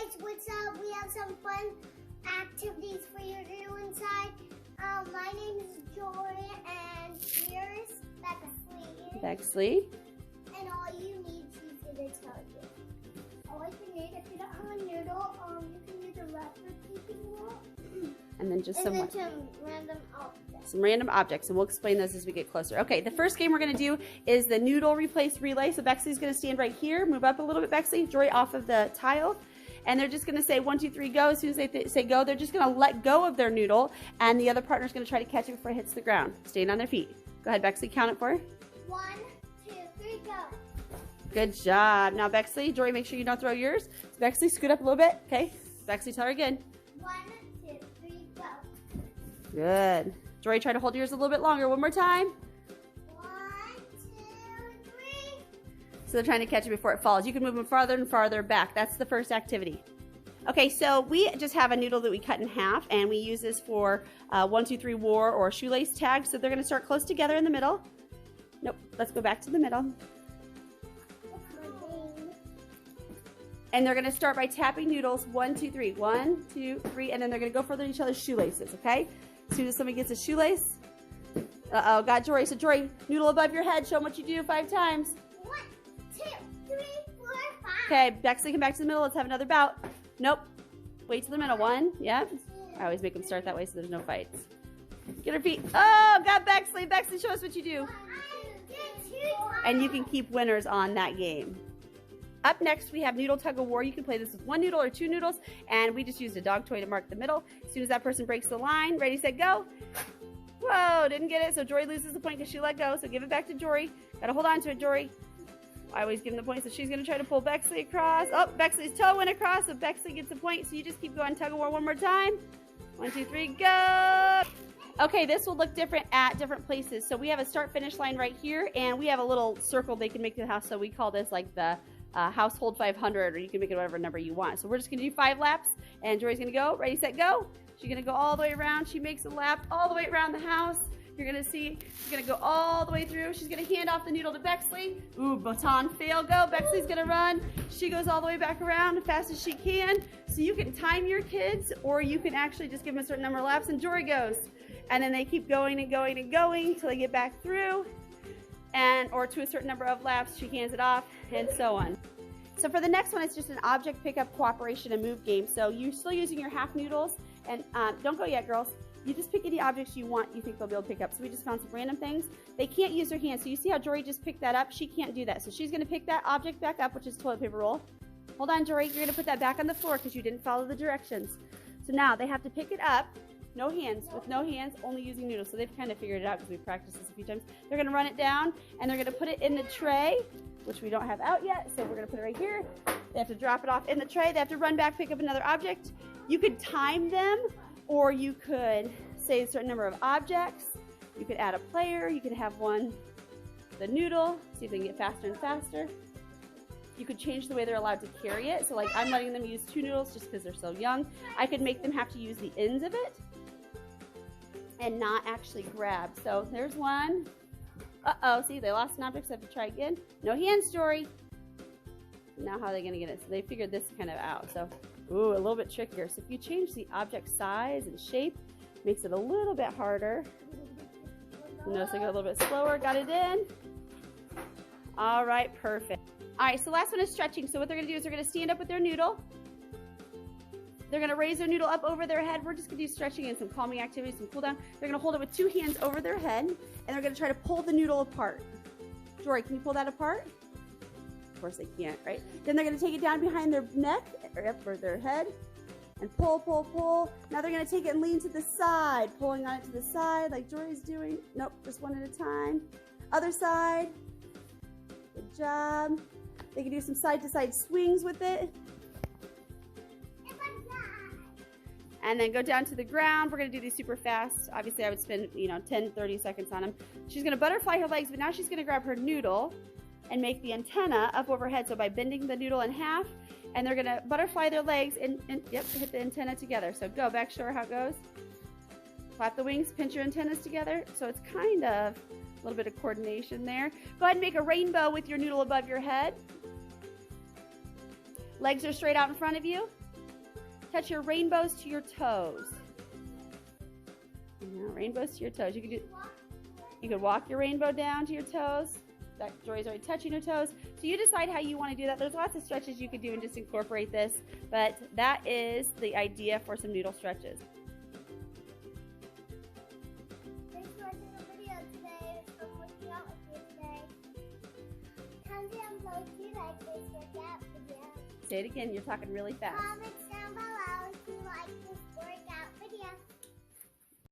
guys, what's up? We have some fun activities for you to do inside. My name is Joy, and here's Bexley. And all you need, she's gonna tell you. All you need, if you don't have a noodle, you can use a record keeping roll. And then just some random objects. Some random objects, and we'll explain those as we get closer. Okay, the first game we're going to do is the noodle replace relay. So Bexley's going to stand right here. Move up a little bit, Bexley. Joy off of the tile. And they're just going to say 1, 2, 3, go. As soon as they say go, they're just going to let go of their noodle, and the other partner's going to try to catch it before it hits the ground. Staying on their feet. Go ahead, Bexley. Count it for her. 1, 2, 3, go. Good job. Now, Bexley, Joy, make sure you don't throw yours. So Bexley, scoot up a little bit. Okay. Bexley, tell her again. 1, 2, 3, go. Good. Joy, try to hold yours a little bit longer. One more time. 1, 2, 3. So they're trying to catch it before it falls. You can move them farther and farther back. That's the first activity. Okay, so we just have a noodle that we cut in half, and we use this for 1, 2, 3 war or shoelace tag. So they're going to start close together in the middle. Nope, let's go back to the middle. And they're going to start by tapping noodles. 1, 2, 3. 1, 2, 3. And then they're going to go further each other's shoelaces, okay? As soon as somebody gets a shoelace. Uh-oh, got Jory. So Jory, noodle above your head. Show them what you do 5 times. 1, 2, 3, 4, 5. Okay, Bexley, come back to the middle. Let's have another bout. Nope. Wait to the middle. 1. Yep. I always make them start that way so there's no fights. Get her feet. Oh, got Bexley. Bexley, show us what you do. And you can keep winners on that game. Up next, we have Noodle Tug of War. You can play this with 1 noodle or 2 noodles, and we just used a dog toy to mark the middle. As soon as that person breaks the line, ready, set, go. Whoa, didn't get it, so Jory loses the point because she let go, so give it back to Jory. Gotta hold on to it, Jory. I always give them the point, so she's gonna try to pull Bexley across. Oh, Bexley's toe went across, so Bexley gets a point, so you just keep going tug of war one more time. 1, 2, 3, go. Okay, this will look different at different places. So we have a start-finish line right here, and we have a little circle they can make to the house, so we call this like the household 500, or you can make it whatever number you want. So we're just gonna do 5 laps, and Jory's gonna go. Ready, set, go. She's gonna go all the way around. She makes a lap all the way around the house. You're gonna see she's gonna go all the way through. She's gonna hand off the noodle to Bexley. Ooh, baton fail, go. Bexley's gonna run. She goes all the way back around as fast as she can. So you can time your kids, or you can actually just give them a certain number of laps, and Jory goes. And then they keep going and going and going till they get back through. Or to a certain number of laps, she hands it off, and so on. So for the next one, it's just an object pickup, cooperation, and move game. So you're still using your half noodles, and don't go yet, girls. You just pick any objects you want, you think they'll be able to pick up. So we just found some random things. They can't use their hands. So you see how Jory just picked that up? She can't do that. So she's gonna pick that object back up, which is toilet paper roll. Hold on, Jory, you're gonna put that back on the floor because you didn't follow the directions. So now they have to pick it up. No hands, with no hands, only using noodles. So they've kind of figured it out because we've practiced this a few times. They're gonna run it down, and they're gonna put it in the tray, which we don't have out yet, so we're gonna put it right here. They have to drop it off in the tray. They have to run back, pick up another object. You could time them, or you could say a certain number of objects. You could add a player. You could have one, the noodle, see if they can get faster and faster. You could change the way they're allowed to carry it. So like I'm letting them use 2 noodles just because they're so young. I could make them have to use the ends of it and not actually grab. So there's one. Uh-oh, see, they lost an object, so I have to try again. No hands, Jory. Now how are they gonna get it? So they figured this kind of out. So, ooh, a little bit trickier. So if you change the object size and shape, makes it a little bit harder. Notice I go a little bit slower, got it in. All right, perfect. All right, so last one is stretching. So what they're gonna do is they're gonna stand up with their noodle. They're gonna raise their noodle up over their head. We're just gonna do stretching and some calming activities, some cool down. They're gonna hold it with 2 hands over their head, and they're gonna try to pull the noodle apart. Jory, can you pull that apart? Of course they can't, right? Then they're gonna take it down behind their neck, or up for their head, and pull, pull, pull. Now they're gonna take it and lean to the side, pulling on it to the side like Jory's doing. Nope, just one at a time. Other side. Good job. They can do some side-to-side swings with it. And then go down to the ground. We're gonna do these super fast. Obviously I would spend, 10, 30 seconds on them. She's gonna butterfly her legs, but now she's gonna grab her noodle and make the antenna up overhead. So by bending the noodle in half, and they're gonna butterfly their legs and yep, hit the antenna together. So go back, show her how it goes. Flap the wings, pinch your antennas together. So it's kind of a little bit of coordination there. Go ahead and make a rainbow with your noodle above your head. Legs are straight out in front of you. Touch your rainbows to your toes. Rainbows to your toes. You could walk your rainbow down to your toes. Joy's already touching her toes. So you decide how you want to do that. There's lots of stretches you could do and just incorporate this, but that is the idea for some noodle stretches. Thanks for watching the video today. It's fun working out with you today. Comment down below if you like this workout video. Say it again. You're talking really fast. Comment